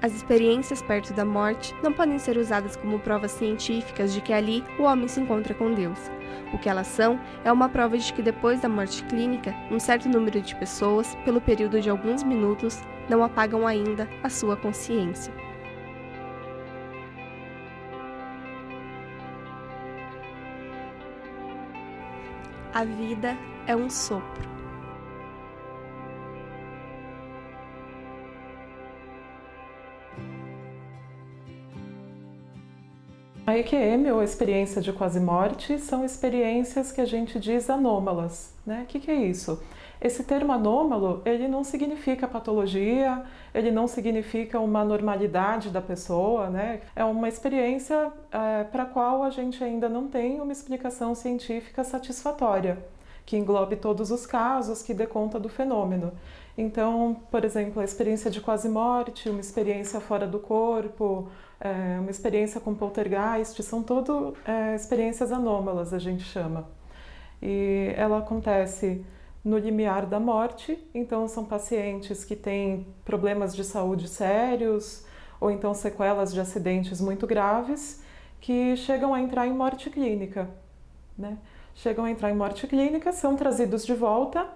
As experiências perto da morte não podem ser usadas como provas científicas de que ali o homem se encontra com Deus. O que elas são é uma prova de que depois da morte clínica, um certo número de pessoas, pelo período de alguns minutos, não apagam ainda a sua consciência. A vida é um sopro. A EQM, ou experiência de quase-morte, são experiências que a gente diz anômalas, né? O que é isso? Esse termo anômalo, ele não significa patologia, ele não significa uma normalidade da pessoa, né? É uma experiência para a qual a gente ainda não tem uma explicação científica satisfatória, que englobe todos os casos, que dê conta do fenômeno. Então, por exemplo, a experiência de quase-morte, uma experiência fora do corpo, uma experiência com poltergeist, são todas experiências anômalas, a gente chama. E ela acontece no limiar da morte, então são pacientes que têm problemas de saúde sérios, ou então sequelas de acidentes muito graves, que chegam a entrar em morte clínica, né? Chegam a entrar em morte clínica, são trazidos de volta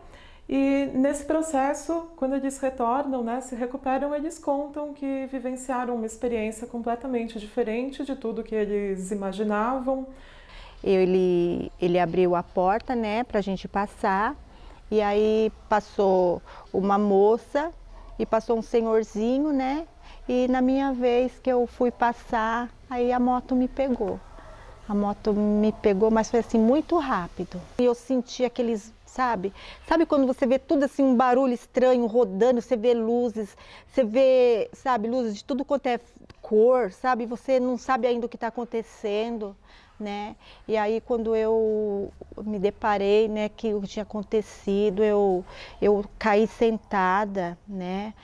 e nesse processo, quando eles retornam, né, se recuperam, eles contam que vivenciaram uma experiência completamente diferente de tudo que eles imaginavam. Ele abriu a porta, né, para a gente passar e aí passou uma moça e passou um senhorzinho, né, e na minha vez que eu fui passar, aí a moto me pegou. A moto me pegou, mas foi assim muito rápido. E eu senti aqueles, sabe quando você vê tudo assim, um barulho estranho rodando, você vê luzes, você vê, sabe, luzes de tudo quanto é cor, sabe? Você não sabe ainda o que está acontecendo, né? E aí quando eu me deparei, né, que o que tinha acontecido, eu caí sentada, né?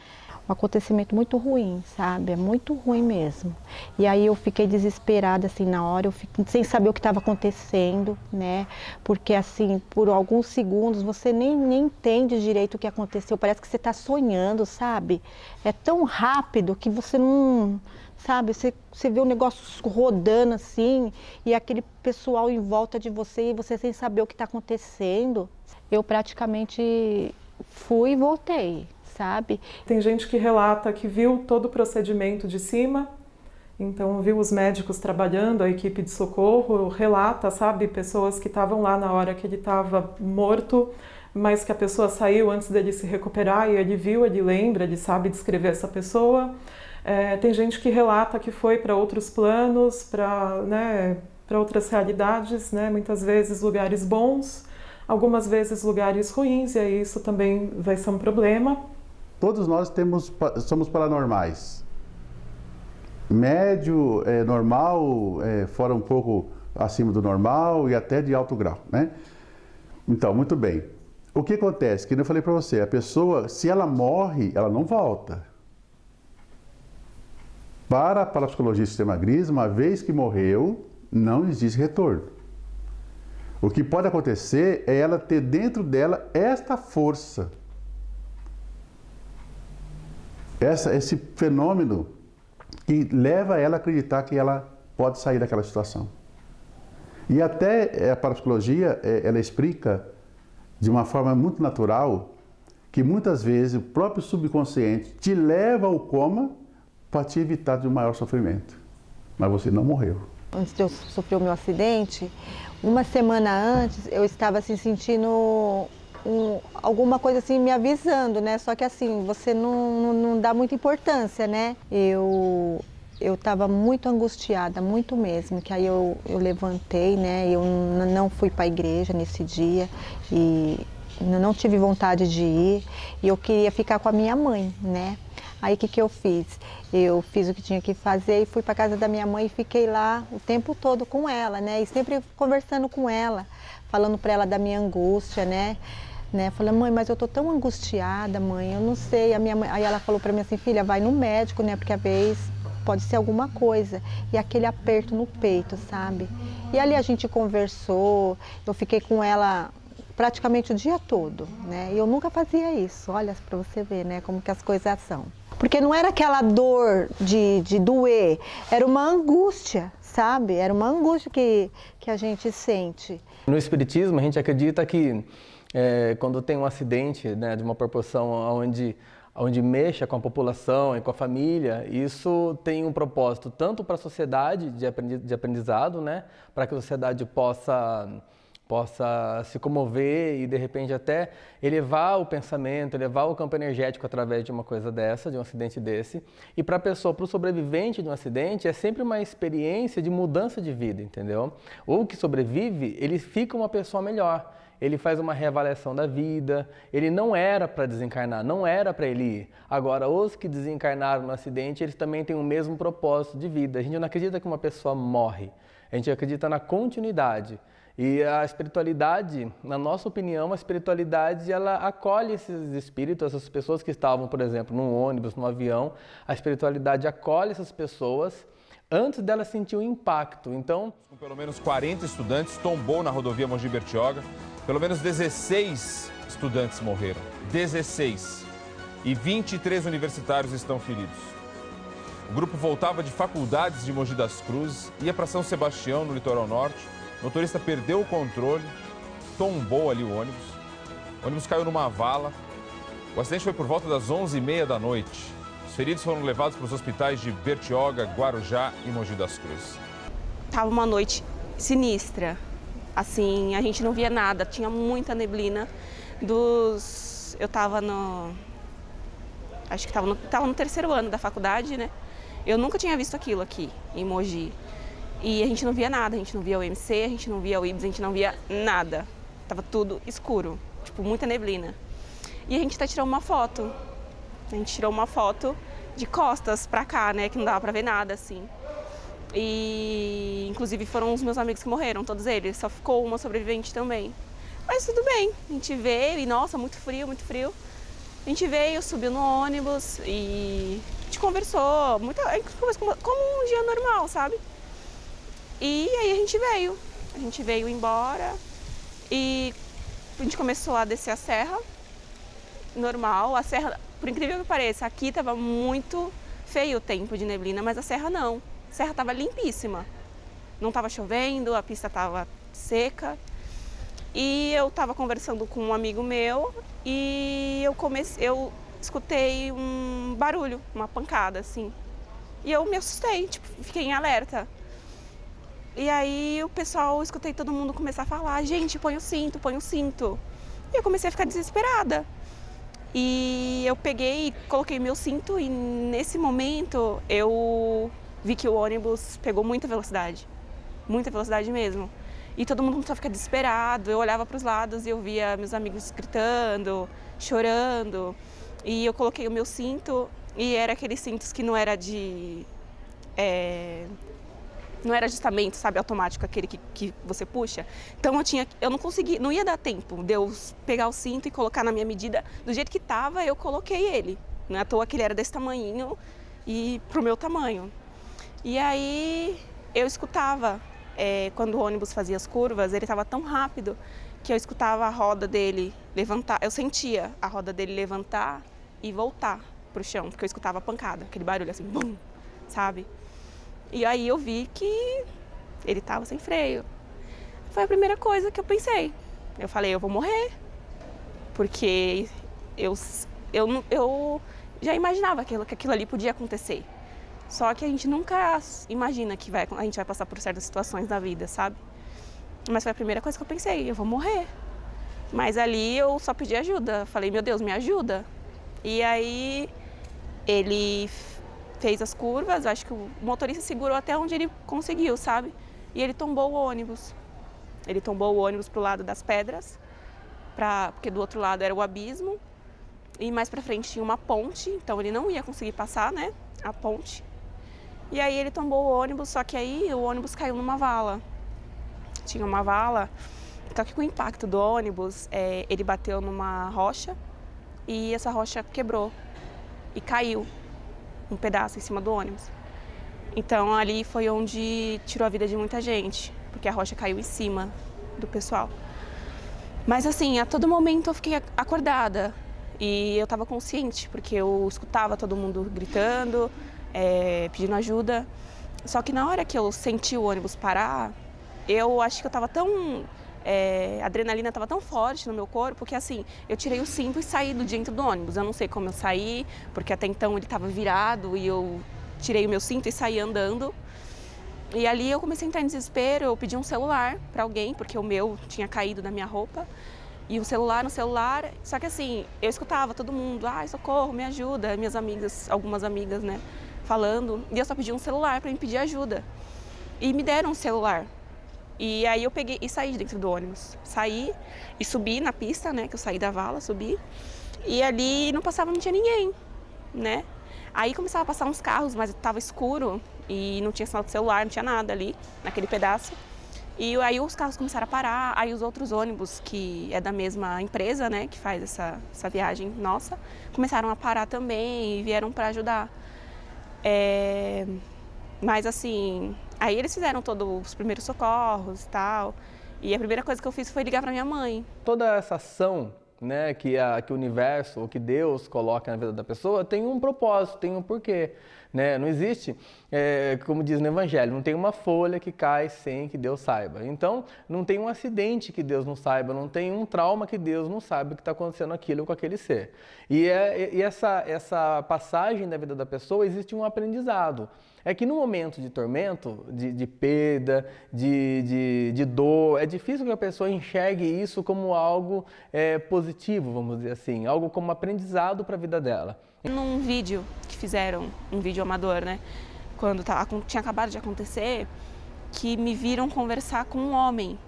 Um acontecimento muito ruim, sabe? É muito ruim mesmo. E aí eu fiquei desesperada, assim, na hora, eu fiquei sem saber o que estava acontecendo, né? Porque, assim, por alguns segundos você nem entende direito o que aconteceu, parece que você está sonhando, sabe? É tão rápido que você não... Sabe, você vê o negócio rodando assim, e aquele pessoal em volta de você, e você sem saber o que está acontecendo. Eu praticamente fui e voltei. Sabe? Tem gente que relata que viu todo o procedimento de cima, então viu os médicos trabalhando, a equipe de socorro, relata, sabe, pessoas que estavam lá na hora que ele estava morto, mas que a pessoa saiu antes dele se recuperar e ele viu, ele lembra, ele sabe descrever essa pessoa. Tem gente que relata que foi para outros planos, para outras realidades, né, muitas vezes lugares bons, algumas vezes lugares ruins, e aí isso também vai ser um problema. Todos nós somos paranormais. Médio, normal, fora um pouco acima do normal e até de alto grau, né? Então, muito bem. O que acontece? Que eu falei para você, a pessoa, se ela morre, ela não volta. Para a parapsicologia Sistema Gris, uma vez que morreu, não existe retorno. O que pode acontecer é ela ter dentro dela esta força. Esse fenômeno que leva ela a acreditar que ela pode sair daquela situação. E até a parapsicologia, ela explica de uma forma muito natural que muitas vezes o próprio subconsciente te leva ao coma para te evitar de um maior sofrimento. Mas você não morreu. Antes de eu sofrer o meu acidente, uma semana antes eu estava assim, sentindo alguma coisa assim me avisando, né? Só que assim, você não dá muita importância, né? Eu estava muito angustiada, muito mesmo, que aí eu levantei, né? Eu não fui para a igreja nesse dia e não tive vontade de ir e eu queria ficar com a minha mãe, né? Aí o que eu fiz? Eu fiz o que tinha que fazer e fui para casa da minha mãe e fiquei lá o tempo todo com ela, né? E sempre conversando com ela, falando para ela da minha angústia, né? Falei, mãe, mas eu tô tão angustiada, mãe, eu não sei. A minha mãe, aí ela falou para mim assim, filha, vai no médico, né? Porque às vezes pode ser alguma coisa. E aquele aperto no peito, sabe? E ali a gente conversou, eu fiquei com ela praticamente o dia todo, né? E eu nunca fazia isso, olha para você ver, né? Como que as coisas são. Porque não era aquela dor de doer, era uma angústia, sabe? Era uma angústia que a gente sente. No Espiritismo, a gente acredita que quando tem um acidente, né, de uma proporção onde mexa com a população e com a família, isso tem um propósito tanto para a sociedade de aprendizado, né, para que a sociedade possa se comover e, de repente, até elevar o pensamento, elevar o campo energético através de uma coisa dessa, de um acidente desse. E para a pessoa, para o sobrevivente de um acidente, é sempre uma experiência de mudança de vida, entendeu? O que sobrevive, ele fica uma pessoa melhor. Ele faz uma reavaliação da vida, ele não era para desencarnar, não era para ele ir. Agora, os que desencarnaram no acidente, eles também têm o mesmo propósito de vida. A gente não acredita que uma pessoa morre, a gente acredita na continuidade. E a espiritualidade, na nossa opinião, a espiritualidade, ela acolhe esses espíritos, essas pessoas que estavam, por exemplo, num ônibus, num avião. A espiritualidade acolhe essas pessoas antes delas sentir o impacto. Então, com pelo menos 40 estudantes, tombou na rodovia Mogi Bertioga. Pelo menos 16 estudantes morreram. 16. E 23 universitários estão feridos. O grupo voltava de faculdades de Mogi das Cruzes, ia para São Sebastião, no litoral norte. O motorista perdeu o controle, tombou ali o ônibus caiu numa vala. O acidente foi por volta das 11h30 da noite. Os feridos foram levados para os hospitais de Bertioga, Guarujá e Mogi das Cruzes. Tava uma noite sinistra, assim, a gente não via nada, tinha muita neblina. Eu tava acho que tava no 3º ano da faculdade, né? Eu nunca tinha visto aquilo aqui em Mogi. E a gente não via nada, a gente não via o MC, a gente não via o Ibis, a gente não via nada. Tava tudo escuro, tipo, muita neblina. E a gente até tirou uma foto. A gente tirou uma foto de costas pra cá, né, que não dava pra ver nada, assim. E, inclusive, foram os meus amigos que morreram, todos eles. Só ficou uma sobrevivente também. Mas tudo bem, a gente veio e, nossa, muito frio, muito frio. A gente veio, subiu no ônibus e a gente conversou, a gente conversou como um dia normal, sabe? E aí a gente veio embora e a gente começou a descer a serra, normal. A serra, por incrível que pareça, aqui estava muito feio o tempo de neblina, mas a serra não. A serra estava limpíssima, não estava chovendo, a pista estava seca. E eu estava conversando com um amigo meu e eu escutei um barulho, uma pancada assim. E eu me assustei, tipo, fiquei em alerta. E aí eu escutei todo mundo começar a falar, gente, põe o cinto, põe o cinto. E eu comecei a ficar desesperada. E eu peguei e coloquei meu cinto e nesse momento eu vi que o ônibus pegou muita velocidade mesmo. E todo mundo começou a ficar desesperado, eu olhava para os lados e eu via meus amigos gritando, chorando. E eu coloquei o meu cinto e era aqueles cintos que não era não era ajustamento, sabe, automático, aquele que você puxa. Então eu não consegui, não ia dar tempo de eu pegar o cinto e colocar na minha medida. Do jeito que estava, eu coloquei ele. Não é à toa que ele era desse tamanhinho e pro meu tamanho. E aí eu escutava, quando o ônibus fazia as curvas, ele estava tão rápido que eu escutava a roda dele levantar. Eu sentia a roda dele levantar e voltar pro chão, porque eu escutava a pancada, aquele barulho assim, bum, sabe? E aí eu vi que ele estava sem freio. Foi a primeira coisa que eu pensei. Eu falei, eu vou morrer. Porque eu já imaginava que aquilo ali podia acontecer. Só que a gente nunca imagina que a gente vai passar por certas situações da vida, sabe? Mas foi a primeira coisa que eu pensei, eu vou morrer. Mas ali eu só pedi ajuda. Falei, meu Deus, me ajuda. E aí ele fez as curvas, acho que o motorista segurou até onde ele conseguiu, sabe? E ele tombou o ônibus. Ele tombou o ônibus pro lado das pedras, porque do outro lado era o abismo. E mais pra frente tinha uma ponte, então ele não ia conseguir passar, né, a ponte. E aí ele tombou o ônibus, só que aí o ônibus caiu numa vala. Tinha uma vala, só que com o impacto do ônibus, ele bateu numa rocha e essa rocha quebrou e caiu um pedaço em cima do ônibus. Então ali foi onde tirou a vida de muita gente, porque a rocha caiu em cima do pessoal. Mas assim, a todo momento eu fiquei acordada. E eu estava consciente, porque eu escutava todo mundo gritando, pedindo ajuda. Só que na hora que eu senti o ônibus parar, eu acho que eu estava tão... a adrenalina estava tão forte no meu corpo que assim, eu tirei o cinto e saí do dentro do ônibus. Eu não sei como eu saí, porque até então ele estava virado e eu tirei o meu cinto e saí andando. E ali eu comecei a entrar em desespero, eu pedi um celular para alguém, porque o meu tinha caído da minha roupa. E o celular no celular, só que assim, eu escutava todo mundo, ai, socorro, me ajuda, minhas amigas, algumas amigas, né, falando. E eu só pedi um celular para me pedir ajuda. E me deram um celular. E aí eu peguei e saí de dentro do ônibus. Saí e subi na pista, né, que eu saí da vala, subi. E ali não tinha ninguém, né. Aí começava a passar uns carros, mas estava escuro e não tinha sinal de celular, não tinha nada ali, naquele pedaço. E aí os carros começaram a parar, aí os outros ônibus, que é da mesma empresa, né, que faz essa viagem nossa, começaram a parar também e vieram para ajudar. Mas assim, aí eles fizeram todos os primeiros socorros e tal, e a primeira coisa que eu fiz foi ligar para minha mãe. Toda essa ação, né, que o universo, ou que Deus coloca na vida da pessoa, tem um propósito, tem um porquê. Né? Não existe, como diz no Evangelho, não tem uma folha que cai sem que Deus saiba. Então, não tem um acidente que Deus não saiba, não tem um trauma que Deus não saiba que está acontecendo aquilo com aquele ser. E essa passagem da vida da pessoa, existe um aprendizado. É que no momento de tormento, de perda, de dor, é difícil que a pessoa enxergue isso como algo positivo, vamos dizer assim, algo como aprendizado para a vida dela. Num vídeo que fizeram, um vídeo amador, né, quando tinha acabado de acontecer, que me viram conversar com um homem,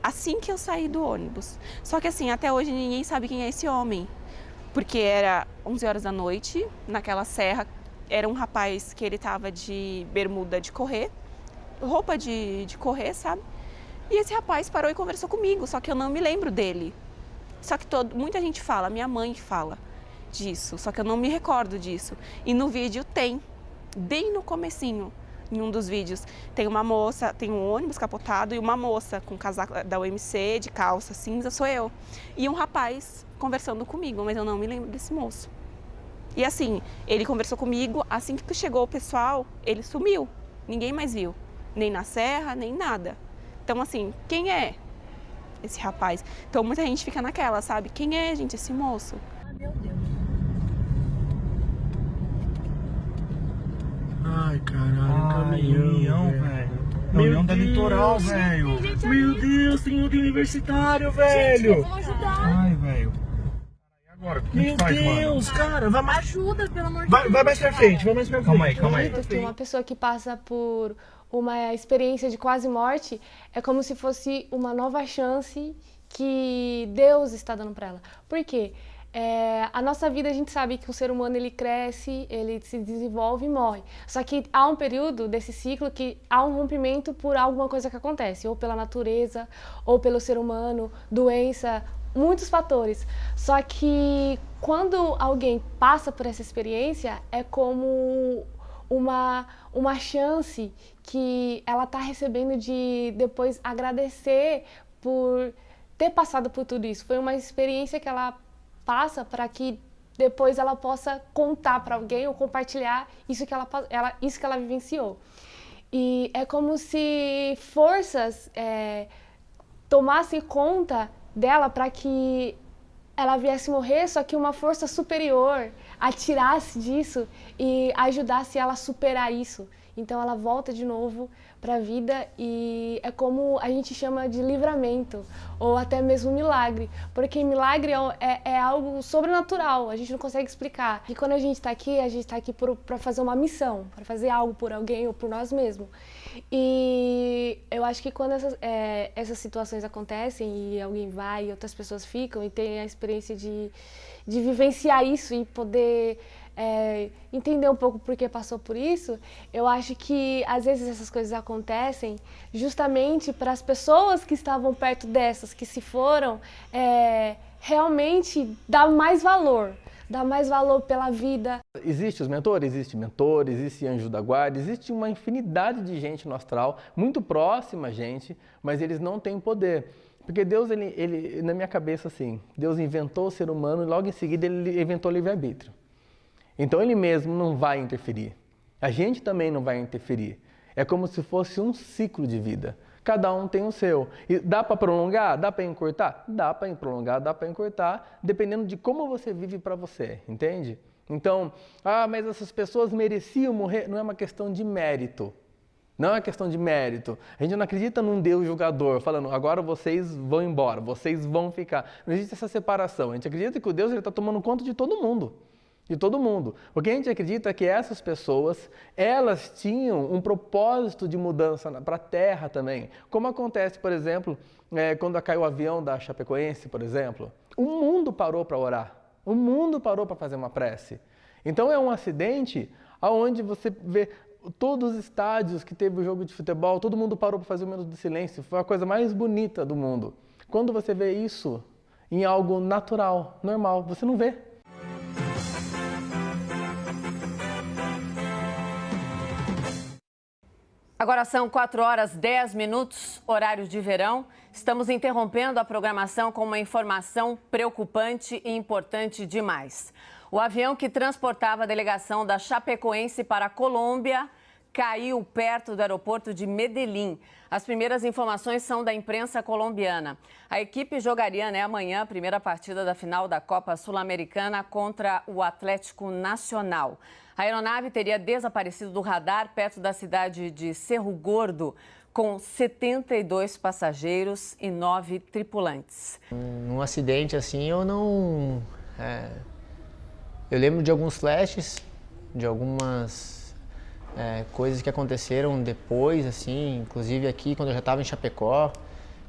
assim que eu saí do ônibus. Só que assim, até hoje ninguém sabe quem é esse homem, porque era 11 horas da noite, naquela serra. Era um rapaz que ele tava de bermuda de correr, roupa de correr, sabe? E esse rapaz parou e conversou comigo, só que eu não me lembro dele. Só que muita gente fala, minha mãe fala disso, só que eu não me recordo disso. E no vídeo tem, bem no comecinho, em um dos vídeos, tem uma moça, tem um ônibus capotado e uma moça com casaco da UMC, de calça cinza, sou eu. E um rapaz conversando comigo, mas eu não me lembro desse moço. E assim, ele conversou comigo, assim que chegou o pessoal, ele sumiu. Ninguém mais viu, nem na serra, nem nada. Então assim, quem é esse rapaz? Então muita gente fica naquela, sabe? Quem é, gente, esse moço? Ah, meu Deus. Ai, caralho, caminhão, velho. Caminhão da Litoral, velho. Meu Deus, tem outro universitário, velho. Vamos ajudar. Ai, velho. Agora, o que a gente faz, mano? Meu Deus, cara, vai mais... Ajuda, pelo amor de Vai Deus. mais pra frente, vai mais pra frente. Calma aí. Que uma pessoa que passa por uma experiência de quase morte é como se fosse uma nova chance que Deus está dando para ela. Por quê? A nossa vida, a gente sabe que o ser humano ele cresce, ele se desenvolve e morre. Só que há um período desse ciclo que há um rompimento por alguma coisa que acontece, ou pela natureza, ou pelo ser humano, doença, muitos fatores. Só que quando alguém passa por essa experiência, é como uma chance que ela está recebendo de depois agradecer por ter passado por tudo isso. Foi uma experiência que ela passa para que depois ela possa contar para alguém ou compartilhar isso que ela vivenciou. E é como se forças tomassem conta dela para que ela viesse morrer, só que uma força superior a tirasse disso e ajudasse ela a superar isso. Então ela volta de novo para a vida e é como a gente chama de livramento ou até mesmo milagre, porque milagre é algo sobrenatural, a gente não consegue explicar. E quando a gente está aqui para fazer uma missão, para fazer algo por alguém ou por nós mesmos. E eu acho que quando essas situações acontecem e alguém vai e outras pessoas ficam e tem a experiência de vivenciar isso e poder entender um pouco por que passou por isso, eu acho que às vezes essas coisas acontecem justamente para as pessoas que estavam perto dessas, que se foram, realmente dar mais valor pela vida. Existem os mentores, existe anjo da guarda, existe uma infinidade de gente no astral, muito próxima a gente, mas eles não têm poder. Porque Deus, ele, na minha cabeça, assim, Deus inventou o ser humano e logo em seguida ele inventou o livre-arbítrio. Então ele mesmo não vai interferir. A gente também não vai interferir. É como se fosse um ciclo de vida. Cada um tem o seu. E dá para prolongar? Dá para encurtar? Dá para prolongar, dá para encurtar, dependendo de como você vive para você, entende? Então, mas essas pessoas mereciam morrer. Não é uma questão de mérito. Não é uma questão de mérito. A gente não acredita num Deus julgador, falando, agora vocês vão embora, vocês vão ficar. Não existe essa separação. A gente acredita que o Deus está tomando conta de todo mundo. De todo mundo. Porque a gente acredita que essas pessoas, elas tinham um propósito de mudança para a Terra também. Como acontece, por exemplo, quando caiu o avião da Chapecoense, por exemplo. O mundo parou para orar. O mundo parou para fazer uma prece. Então é um acidente onde você vê todos os estádios que teve o jogo de futebol, todo mundo parou para fazer o minuto de silêncio. Foi a coisa mais bonita do mundo. Quando você vê isso em algo natural, normal, você não vê. Agora são 4h10, horário de verão. Estamos interrompendo a programação com uma informação preocupante e importante demais. O avião que transportava a delegação da Chapecoense para a Colômbia caiu perto do aeroporto de Medellín. As primeiras informações são da imprensa colombiana. A equipe jogaria amanhã a primeira partida da final da Copa Sul-Americana contra o Atlético Nacional. A aeronave teria desaparecido do radar perto da cidade de Cerro Gordo, com 72 passageiros e 9 tripulantes. Num acidente assim, eu não... Eu lembro de alguns flashes, de algumas coisas que aconteceram depois, assim, inclusive aqui, quando eu já estava em Chapecó,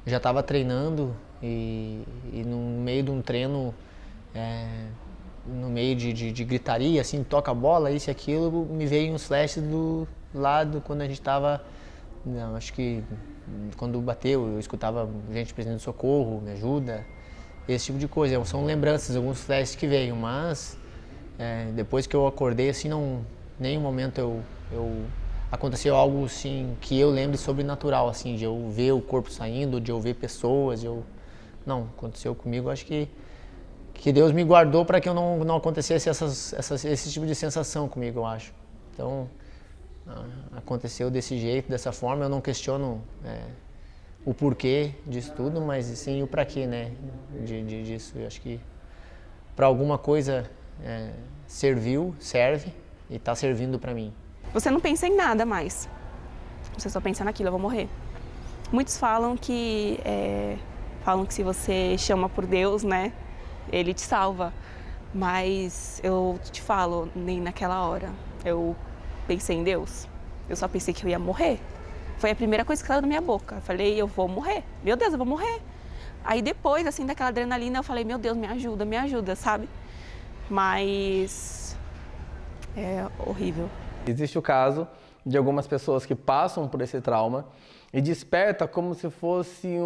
eu já estava treinando e no meio de um treino... no meio de gritaria, assim, toca a bola, isso e aquilo, me veio uns flashes do lado quando a gente estava, acho que quando bateu, eu escutava gente pedindo socorro, me ajuda, esse tipo de coisa. São lembranças, alguns flashes que veio, mas depois que eu acordei, assim, nenhum momento aconteceu algo assim que eu lembre sobrenatural, assim, de eu ver o corpo saindo, de eu ver pessoas, não, aconteceu comigo, acho que Deus me guardou para que eu não acontecesse esse tipo de sensação comigo, eu acho. Então, aconteceu desse jeito, dessa forma. Eu não questiono o porquê disso tudo, mas sim o para quê, né, disso. Eu acho que para alguma coisa serve e está servindo para mim. Você não pensa em nada mais. Você só pensa naquilo, eu vou morrer. Muitos falam que se você chama por Deus, né, Ele te salva, mas eu te falo, nem naquela hora eu pensei em Deus, eu só pensei que eu ia morrer. Foi a primeira coisa que saiu da minha boca, eu falei, eu vou morrer, meu Deus, eu vou morrer. Aí depois, assim, daquela adrenalina, eu falei, meu Deus, me ajuda, sabe? Mas é horrível. Existe o caso de algumas pessoas que passam por esse trauma e desperta como se fosse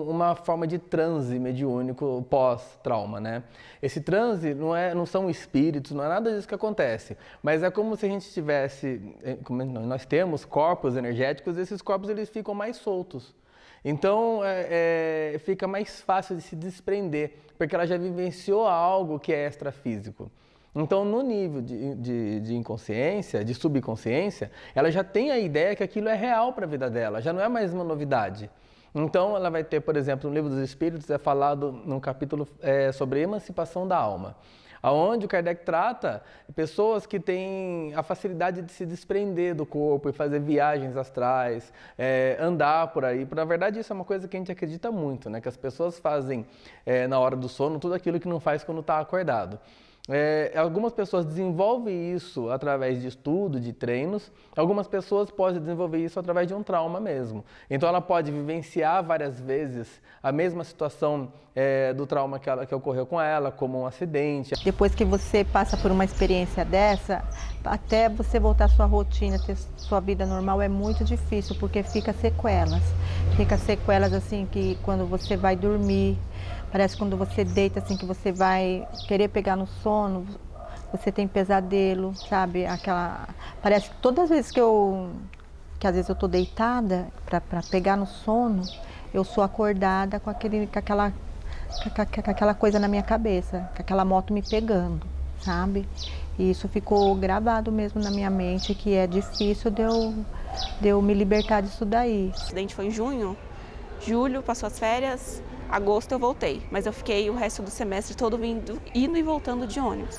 uma forma de transe mediúnico pós-trauma, né? Esse transe não são espíritos, não é nada disso que acontece, mas é como se a gente tivesse, nós temos corpos energéticos e esses corpos eles ficam mais soltos. Então fica mais fácil de se desprender, porque ela já vivenciou algo que é extrafísico. Então, no nível de inconsciência, de subconsciência, ela já tem a ideia que aquilo é real para a vida dela, já não é mais uma novidade. Então, ela vai ter, por exemplo, no Livro dos Espíritos, é falado num capítulo sobre a emancipação da alma, onde o Kardec trata pessoas que têm a facilidade de se desprender do corpo e fazer viagens astrais, andar por aí. Na verdade, isso é uma coisa que a gente acredita muito, né? Que as pessoas fazem na hora do sono tudo aquilo que não faz quando está acordado. Algumas pessoas desenvolvem isso através de estudo, de treinos. Algumas pessoas podem desenvolver isso através de um trauma mesmo. Então ela pode vivenciar várias vezes a mesma situação do trauma que ocorreu com ela, como um acidente. Depois que você passa por uma experiência dessa, até você voltar à sua rotina, ter sua vida normal é muito difícil, porque fica sequelas. Fica sequelas assim que quando você vai dormir, parece quando você deita, assim, que você vai querer pegar no sono, você tem pesadelo, sabe? Parece que todas as vezes que às vezes eu tô deitada para pegar no sono, eu sou acordada com aquela coisa na minha cabeça, com aquela moto me pegando, sabe? E isso ficou gravado mesmo na minha mente, que é difícil de eu me libertar disso daí. O acidente foi em junho, julho, passou as férias, agosto eu voltei. Mas eu fiquei o resto do semestre todo indo e voltando de ônibus.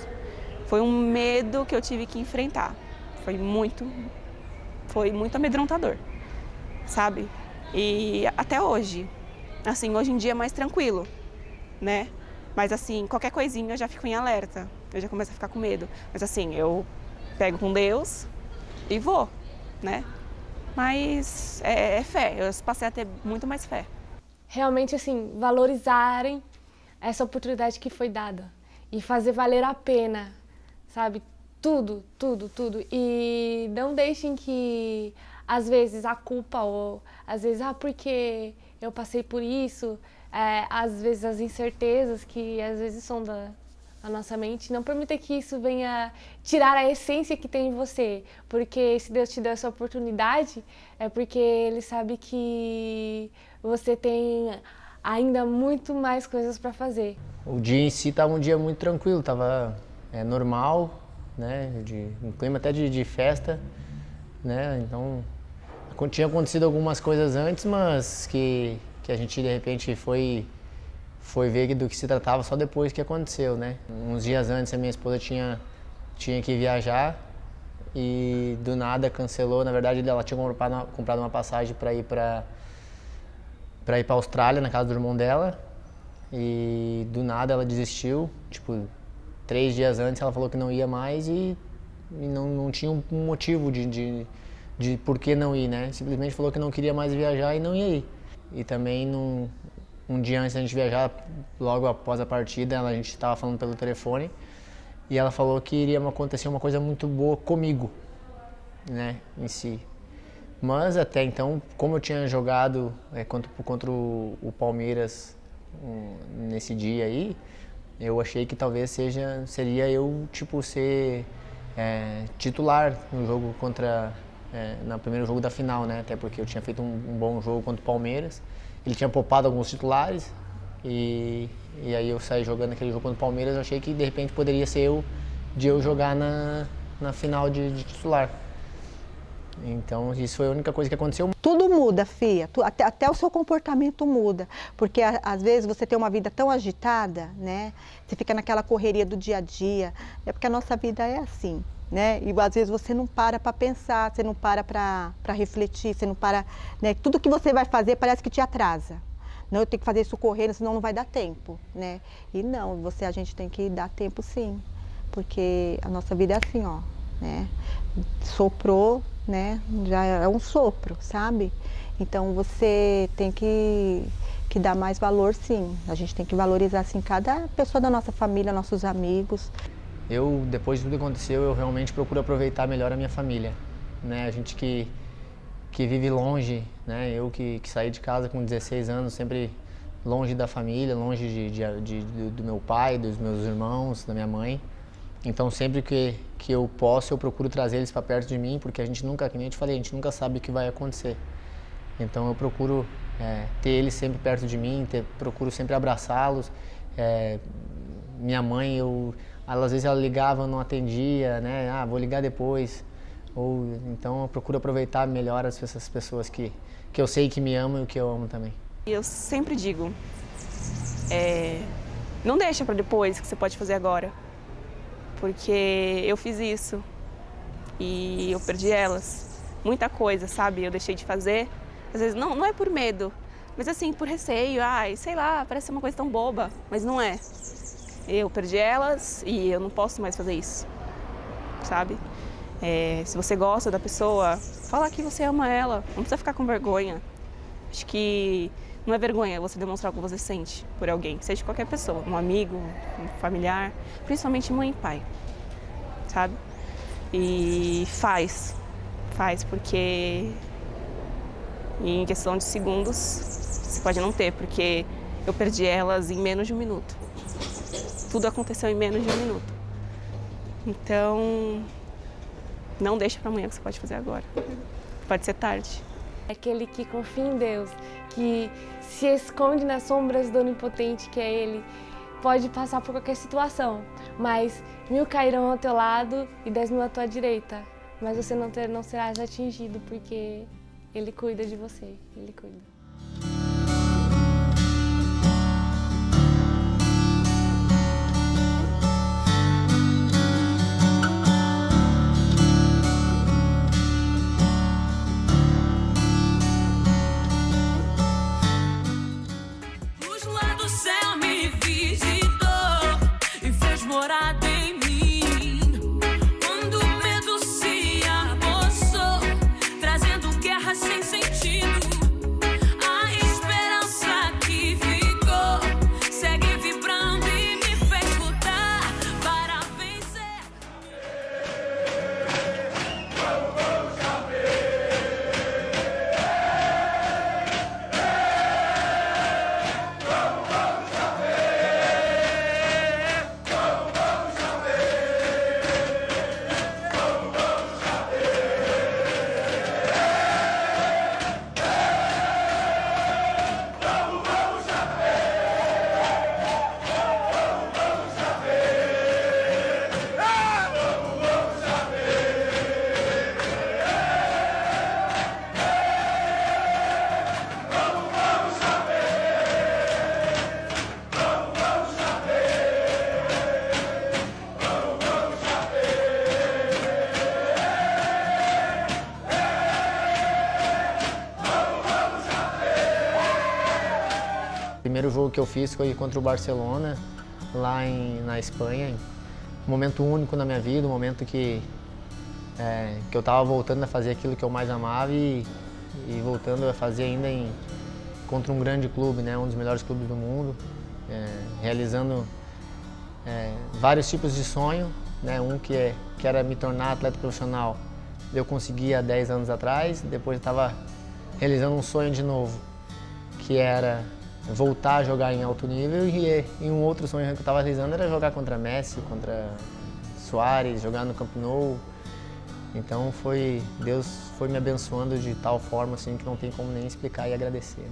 Foi um medo que eu tive que enfrentar. Foi muito amedrontador, sabe? E até hoje, assim, hoje em dia é mais tranquilo, né? Mas assim, qualquer coisinha eu já fico em alerta, eu já começo a ficar com medo. Mas assim, eu pego com Deus e vou, né? Mas é fé, eu passei a ter muito mais fé. Realmente, assim, valorizarem essa oportunidade que foi dada e fazer valer a pena, sabe? Tudo. E não deixem que, às vezes, a culpa ou, às vezes, porque eu passei por isso, às vezes, as incertezas que, às vezes, são da nossa mente, não permita que isso venha tirar a essência que tem em você. Porque se Deus te deu essa oportunidade, é porque Ele sabe que você tem ainda muito mais coisas para fazer. O dia em si estava um dia muito tranquilo, estava normal, né, um clima até de festa, né, então tinha acontecido algumas coisas antes, mas que a gente de repente foi ver do que se tratava só depois que aconteceu, né. Uns dias antes a minha esposa tinha que viajar e do nada cancelou. Na verdade ela tinha comprado uma passagem para ir para a Austrália, na casa do irmão dela, e do nada ela desistiu, tipo, 3 dias antes ela falou que não ia mais e não tinha um motivo de por que não ir, né? Simplesmente falou que não queria mais viajar e não ia ir. E também um dia antes da gente viajar, logo após a partida, a gente estava falando pelo telefone e ela falou que iria acontecer uma coisa muito boa comigo, né, em si. Mas até então, como eu tinha jogado contra o Palmeiras nesse dia aí, eu achei que talvez seria eu ser titular no jogo no primeiro jogo da final, né? Até porque eu tinha feito um bom jogo contra o Palmeiras. Ele tinha poupado alguns titulares e aí eu saí jogando aquele jogo contra o Palmeiras. Eu achei que de repente poderia ser eu jogar na final de titular. Então, isso foi a única coisa que aconteceu. Tudo muda, Fia. Até o seu comportamento muda. Porque, às vezes, você tem uma vida tão agitada, né? Você fica naquela correria do dia a dia. É porque a nossa vida é assim, né? E, às vezes, você não para pensar, você não para refletir, você não para... Né? Tudo que você vai fazer parece que te atrasa. Não, eu tenho que fazer isso correndo, senão não vai dar tempo, né? E não, a gente tem que dar tempo, sim. Porque a nossa vida é assim, ó, né? Soprou, né? Já é um sopro, sabe? Então você tem que dar mais valor, sim. A gente tem que valorizar, assim, cada pessoa da nossa família, nossos amigos. Depois de tudo que aconteceu, eu realmente procuro aproveitar melhor a minha família, né? A gente que vive longe, né? Eu que saí de casa com 16 anos, sempre longe da família, longe do meu pai, dos meus irmãos, da minha mãe. Então, sempre que eu posso, eu procuro trazer eles para perto de mim, porque a gente nunca, como eu te falei, a gente nunca sabe o que vai acontecer. Então, eu procuro ter eles sempre perto de mim, procuro sempre abraçá-los. Minha mãe, às vezes ela ligava, eu não atendia, né? Ah, vou ligar depois. Então, eu procuro aproveitar melhor essas pessoas que eu sei que me amam e que eu amo também. Eu sempre digo, não deixa para depois o que você pode fazer agora. Porque eu fiz isso e eu perdi elas. Muita coisa, sabe? Eu deixei de fazer. Às vezes não é por medo, mas assim, por receio. Sei lá, parece uma coisa tão boba, mas não é. Eu perdi elas e eu não posso mais fazer isso, sabe? Se você gosta da pessoa, fala que você ama ela. Não precisa ficar com vergonha. Acho que não é vergonha você demonstrar o que você sente por alguém, seja qualquer pessoa, um amigo, um familiar, principalmente mãe e pai, sabe? E faz, porque em questão de segundos você pode não ter, porque eu perdi elas em menos de 1 minuto. Tudo aconteceu em menos de 1 minuto. Então, não deixa para amanhã o que você pode fazer agora. Pode ser tarde. É aquele que confia em Deus, que se esconde nas sombras do Onipotente, que é Ele. Pode passar por qualquer situação, mas 1000 cairão ao teu lado e 10.000 à tua direita, mas você não serás atingido, porque Ele cuida de você, Ele cuida. O primeiro jogo que eu fiz foi contra o Barcelona, lá na Espanha. Um momento único na minha vida, um momento que eu estava voltando a fazer aquilo que eu mais amava e voltando a fazer ainda contra um grande clube, né, um dos melhores clubes do mundo, realizando vários tipos de sonho, né, um que era me tornar atleta profissional. Eu consegui há 10 anos atrás, depois eu estava realizando um sonho de novo, que era voltar a jogar em alto nível, e um outro sonho que eu estava realizando era jogar contra Messi, contra Suárez, jogar no Camp Nou. Então Deus foi me abençoando de tal forma assim que não tem como nem explicar e agradecer.